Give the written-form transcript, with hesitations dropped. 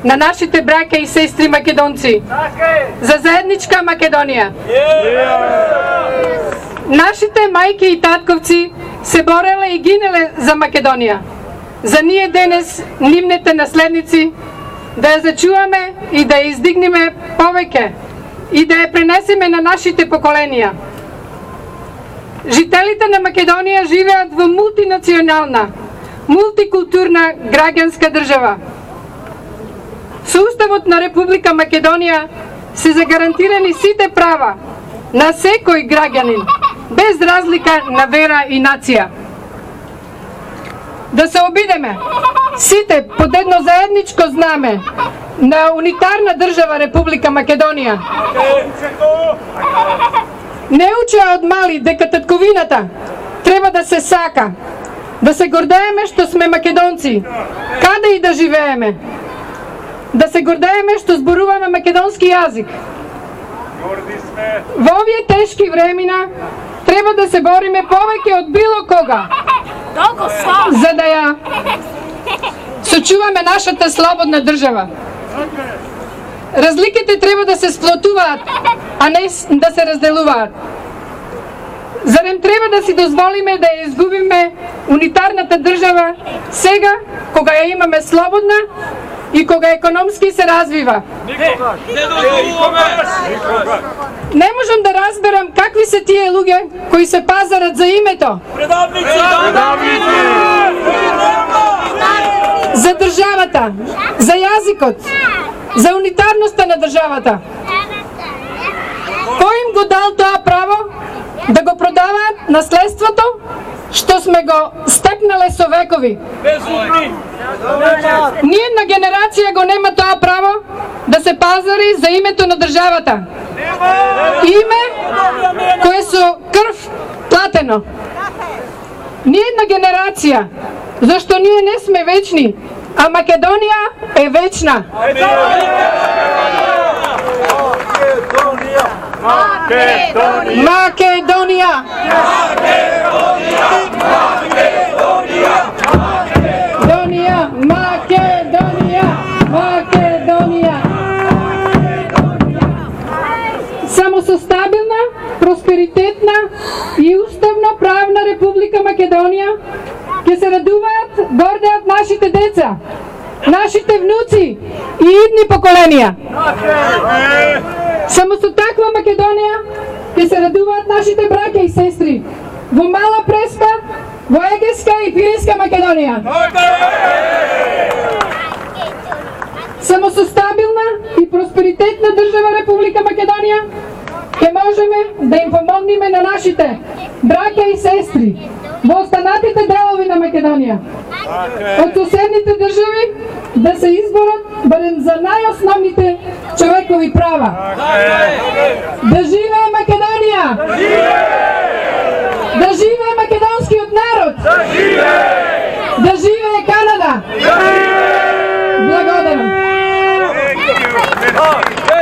на нашите браќа и сестри македонци за заедничка Македонија. Нашите мајки и татковци се бореле и гинеле за Македонија. За ние денес, нивните наследници, да ја зачуваме и да ја издигнеме повеќе и да ја пренесеме на нашите поколенија. Жителите на Македонија живеат во мултинационална, мултикултурна граѓанска држава. Со Уставот на Република Македонија се загарантирани сите права на секој граѓанин, без разлика на вера и нација. Да се обидеме сите под едно заедничко знаме на унитарна држава Република Македонија. Не учеа од мали дека татковината треба да се сака, да се гордееме што сме македонци, каде и да живееме. Да се гордееме што зборуваме македонски јазик. Во овие тешки времена треба да се бориме повеќе од било кога, за да ја сочуваме нашата слободна држава. Разликите треба да се сплотуваат, а не да се разделуваат. Зарем треба да си дозволиме да ја изгубиме унитарната држава сега, кога ја имаме слободна и кога економски се развива? Не можам да разберам какви се тие луѓе кои се пазарат за името, за државата, за јазикот, за унитарноста на државата. Кој им го дал тоа право да го продаваат наследството што сме го стекнале со векови? Ниедна генерација го нема тоа право да се пазари за името на државата. Име кое со крв платено. Ниедна генерација, зашто ние не сме вечни, а Македонија е вечна. Македонија! Македонија! Само со стабилна, просперитетна и уставно правна Република Македонија ќе се радуваат, гордеат нашите деца, нашите внуци и идни поколенија. Само со таква Македонија ќе се радуваат нашите браќа и сестри во Мала Преспа, во Егејска и Пиринска Македонија. Само со стабилна и просперитетна држава Република Македонија ќе можеме да им помогнеме на нашите браќа и сестри во останатите делови на Македонија, од соседните држави да се изборат барем за најосновните човекови права. Да живее Македонија! Да живее македонскиот народ! Да живее Канада!